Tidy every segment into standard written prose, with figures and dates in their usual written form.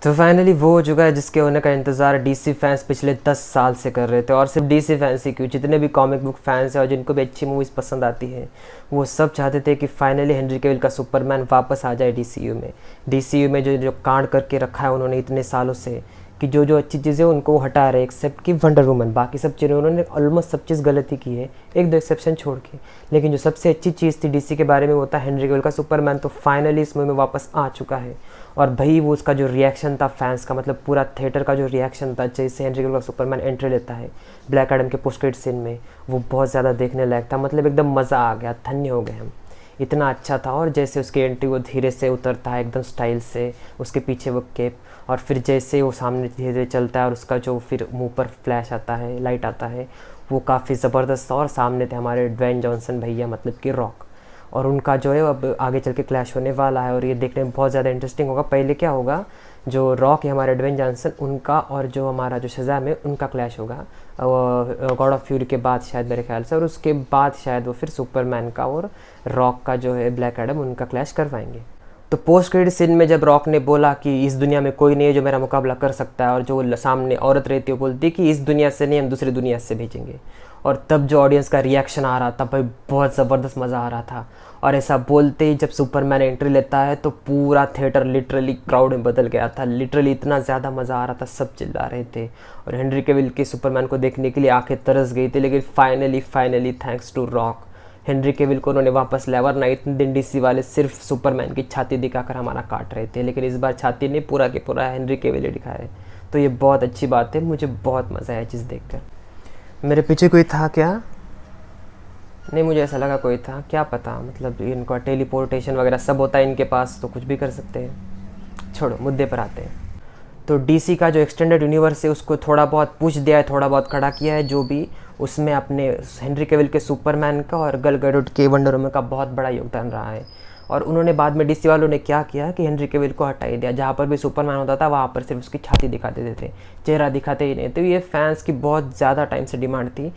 तो फाइनली वो हो चुका है जिसके होने का इंतज़ार डीसी फैंस पिछले 10 साल से कर रहे थे। और सिर्फ डीसी फैंस ही क्यों, जितने भी कॉमिक बुक फैंस हैं और जिनको भी अच्छी मूवीज़ पसंद आती है, वो सब चाहते थे कि फाइनली हेनरी कैविल का सुपरमैन वापस आ जाए डीसीयू में। डीसीयू में जो जो कांड करके रखा है उन्होंने इतने सालों से, कि जो जो अच्छी चीज़ें उनको वो हटा रहे, एक्सेप्ट कि वंडर वुमन। बाकी सब चीज़ें उन्होंने ऑलमोस्ट सब चीज़ गलती की है, एक दो एक्सेप्शन छोड़ के। लेकिन जो सबसे अच्छी चीज़ थी डीसी के बारे में वो था हेनरी कैविल का सुपरमैन। तो फाइनली इस मूवी में वापस आ चुका है। और भाई वो उसका जो रिएक्शन था फैंस का, मतलब पूरा थिएटर का जो रिएक्शन था जैसे हेनरी कैविल का सुपरमैन एंट्री लेता है ब्लैक एडम के पोस्ट क्रेडिट सीन में, वो बहुत ज़्यादा देखने लायक था। मतलब एकदम मज़ा आ गया, धन्य हो गए हम, इतना अच्छा था। और जैसे उसकी एंट्री वो धीरे से उतरता है एकदम स्टाइल से, उसके पीछे वो केप, और फिर जैसे वो सामने धीरे धीरे चलता है और उसका जो फिर मुंह पर फ्लैश आता है, लाइट आता है, वो काफ़ी ज़बरदस्त था। और सामने थे हमारे ड्वेन जॉनसन भैया, मतलब कि रॉक, और उनका जो है अब आगे चल के क्लैश होने वाला है और ये देखने में बहुत ज़्यादा इंटरेस्टिंग होगा। पहले क्या होगा, जो रॉक है हमारे ड्वेन जॉनसन, उनका और जो हमारा जो शज़ाम है उनका क्लैश होगा गॉड ऑफ फ्यूरी के बाद शायद मेरे ख्याल से। और उसके बाद शायद वो फिर सुपरमैन का और रॉक का जो है ब्लैक एडम, उनका क्लैश करवाएंगे। तो पोस्ट क्रेडिट सीन में जब रॉक ने बोला कि इस दुनिया में कोई नहीं है जो मेरा मुकाबला कर सकता है, और जो सामने औरत रहती है वो बोलती है कि इस दुनिया से नहीं, हम दूसरी दुनिया से भेजेंगे। और तब जो ऑडियंस का रिएक्शन आ रहा था भाई, बहुत ज़बरदस्त मज़ा आ रहा था। और ऐसा बोलते ही जब सुपरमैन एंट्री लेता है तो पूरा थिएटर लिटरली क्राउड में बदल गया था। लिटरली इतना ज़्यादा मज़ा आ रहा था, सब चिल्ला रहे थे। और हेनरी कैविल के सुपरमैन को देखने के लिए आंखें तरस गई थी। लेकिन finally thanks to Rock, Henry Cavill को उन्होंने वापस लाया। वरना इतने दिन डीसी वाले सिर्फ सुपरमैन की छाती दिखाकर हमारा काट रहे थे, लेकिन इस बार छाती ने पूरा के पूरा हेनरी कैविल दिखाया है। तो ये बहुत अच्छी बात है, मुझे बहुत मज़ा आया चीज़ देखकर। मेरे पीछे कोई था क्या? नहीं, मुझे ऐसा लगा कोई था, क्या पता। मतलब इनका टेलीपोर्टेशन वगैरह सब होता है इनके पास, तो कुछ भी कर सकते हैं। छोड़ो, मुद्दे पर आते हैं। तो डीसी का जो एक्सटेंडेड यूनिवर्स है उसको थोड़ा बहुत पूछ दिया है, थोड़ा बहुत खड़ा किया है। जो भी उसमें अपने हेनरी कैविल के सुपरमैन का और गल गैडोट के वंडर वुमन का बहुत बड़ा योगदान रहा है। और उन्होंने बाद में डीसी वालों ने क्या किया कि हेनरी कैविल को हटा ही दिया। जहाँ पर भी सुपरमैन होता था वहाँ पर सिर्फ उसकी छाती दिखा देते थे, चेहरा दिखाते ही नहीं। तो ये फैंस की बहुत ज़्यादा टाइम से डिमांड थी।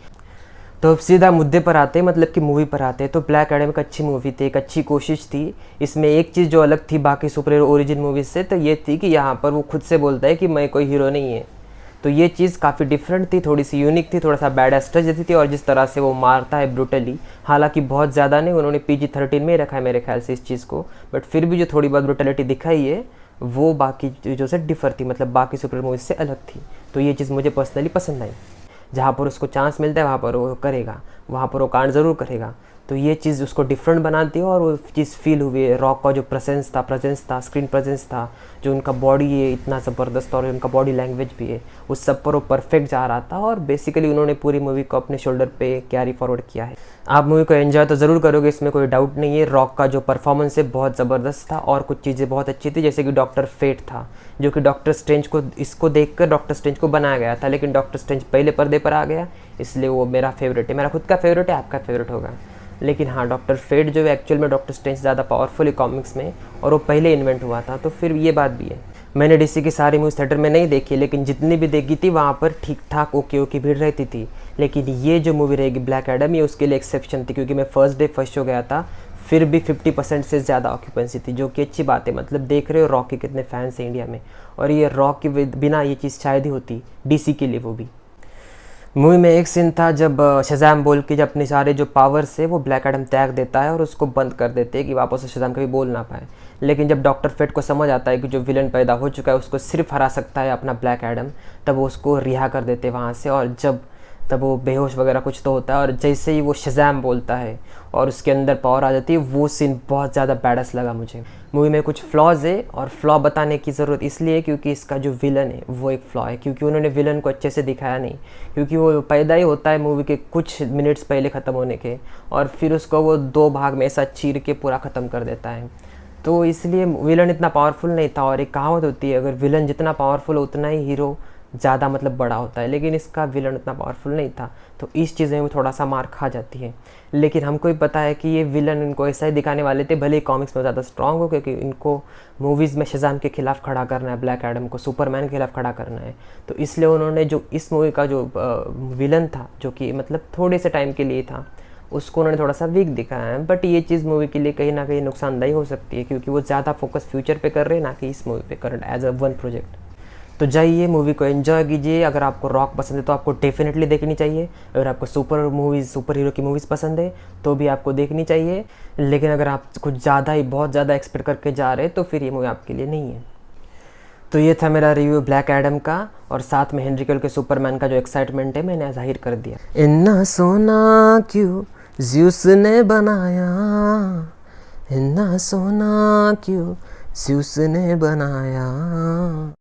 तो अब सीधा मुद्दे पर आते हैं, मतलब कि मूवी पर आते हैं। तो ब्लैक एडम एक अच्छी मूवी थी, एक अच्छी कोशिश थी। इसमें एक चीज़ जो अलग थी बाकी सुपर हीरो ओरिजिन मूवीज से, तो ये थी कि यहाँ पर वो खुद से बोलता है कि मैं कोई हीरो नहीं है। तो ये चीज़ काफ़ी डिफरेंट थी, थोड़ी सी यूनिक थी, थोड़ा सा बैड एस टच देती थी। और जिस तरह से वो मारता है ब्रूटली, हालांकि बहुत ज़्यादा नहीं, उन्होंने PG-13 में ही रखा है मेरे ख्याल से इस चीज़ को, बट फिर भी जो थोड़ी बहुत ब्रूटलिटी दिखाई है वो बाकी चीज़ों से डिफर थी, मतलब बाकी सुपर मूवीज से अलग थी। तो ये चीज़ मुझे पर्सनली पसंद आई। जहाँ पर उसको चांस मिलता है वहाँ पर वो करेगा, वहाँ पर वो कांड ज़रूर करेगा। तो ये चीज़ उसको डिफरेंट बनाती है। और वो चीज़ फील हुई है, रॉक का जो प्रेजेंस था, स्क्रीन प्रेजेंस था, जो उनका बॉडी है इतना ज़बरदस्त, और उनका बॉडी लैंग्वेज भी है, उस सब पर वो परफेक्ट जा रहा था। और बेसिकली उन्होंने पूरी मूवी को अपने शोल्डर पे कैरी फॉरवर्ड किया है। आप मूवी को एंजॉय तो ज़रूर करोगे, इसमें कोई डाउट नहीं है। रॉक का जो परफॉर्मेंस है बहुत ज़बरदस्त था, और कुछ चीज़ें बहुत अच्छी थी, जैसे कि डॉक्टर फेट था, जो कि डॉक्टर स्ट्रेंज को, इसको देखकर डॉक्टर स्ट्रेंज को बनाया गया था। लेकिन डॉक्टर स्ट्रेंज पहले पर्दे पर आ गया, इसलिए वो मेरा फेवरेट है। मेरा खुद का फेवरेट है, आपका फेवरेट होगा। लेकिन हाँ, डॉक्टर फेट जो है एक्चुअल में डॉक्टर स्ट्रेंज ज़्यादा पावरफुल है कॉमिक्स में, और वो पहले इन्वेंट हुआ था। तो फिर ये बात भी है। मैंने डीसी की सारी मूवीज थिएटर में नहीं देखी, लेकिन जितनी भी देखी थी वहाँ पर ठीक ठाक ओके भीड़ रहती थी। लेकिन ये जो मूवी रहेगी ब्लैक एडम, ये उसके लिए एक्सेप्शन थी, क्योंकि मैं फर्स्ट शो गया था, फिर भी 50% से ज़्यादा ऑक्यूपेंसी थी, जो कि अच्छी बात है। मतलब देख रहे हो रॉक के कितने फैंस हैं इंडिया में, और ये रॉक के बिना ये चीज़ शायद ही होती डीसी के लिए। वो भी मूवी में एक सीन था जब शज़ाम बोल के जब अपने सारे जो पावर्स है वो ब्लैक एडम त्याग देता है और उसको बंद कर देते हैं कि वापस से शज़ाम कभी बोल ना पाए। लेकिन जब डॉक्टर फेट को समझ आता है कि जो विलन पैदा हो चुका है उसको सिर्फ हरा सकता है अपना ब्लैक एडम, तब वो उसको रिहा कर देते हैं वहाँ से। और तब वो बेहोश वगैरह कुछ तो होता है, और जैसे ही वो शज़ाम बोलता है और उसके अंदर पावर आ जाती है, वो सीन बहुत ज़्यादा बैडस लगा मुझे। मूवी में कुछ फ्लॉज है, और फ्लॉ बताने की ज़रूरत इसलिए है क्योंकि इसका जो विलन है वो एक फ्लॉ है, क्योंकि उन्होंने विलन को अच्छे से दिखाया नहीं। क्योंकि वो पैदा ही होता है मूवी के कुछ मिनट्स पहले ख़त्म होने के, और फिर उसको वो 2 भाग में ऐसा चीर के पूरा ख़त्म कर देता है। तो इसलिए विलन इतना पावरफुल नहीं था। और एक कहावत होती है, अगर विलन जितना पावरफुल हो उतना ही हीरो ज़्यादा मतलब बड़ा होता है, लेकिन इसका विलन उतना पावरफुल नहीं था। तो इस चीज़ें में थोड़ा सा मार खा जाती है। लेकिन हमको ही पता है कि ये विलन इनको ऐसा ही दिखाने वाले थे, भले ही कॉमिक्स में ज़्यादा स्ट्रांग हो, क्योंकि इनको मूवीज़ में शज़ाम के खिलाफ खड़ा करना है, ब्लैक एडम को सुपरमैन के खिलाफ खड़ा करना है। तो इसलिए उन्होंने जो इस मूवी का जो विलन था, जो कि मतलब थोड़े से टाइम के लिए था, उसको उन्होंने थोड़ा सा वीक दिखाया है। बट ये चीज़ मूवी के लिए कहीं ना कहीं नुकसानदायी हो सकती है, क्योंकि वो ज़्यादा फोकस फ्यूचर पे कर रहे हैं, ना कि इस मूवी पे current as a one project. तो जाइए मूवी को एंजॉय कीजिए। अगर आपको रॉक पसंद है तो आपको डेफिनेटली देखनी चाहिए। अगर आपको सुपर हीरो की मूवीज़ पसंद है तो भी आपको देखनी चाहिए। लेकिन अगर आप कुछ ज़्यादा ही बहुत ज़्यादा एक्सपेक्ट करके जा रहे हैं तो फिर ये मूवी आपके लिए नहीं है। तो ये था मेरा रिव्यू ब्लैक एडम का, और साथ में हेनरी कैविल के सुपरमैन का जो एक्साइटमेंट है मैंने जाहिर कर दिया। इन्ना सोना क्यों ज़्यूस ने बनाया, इन्ना सोना क्यों ज़्यूस ने बनाया।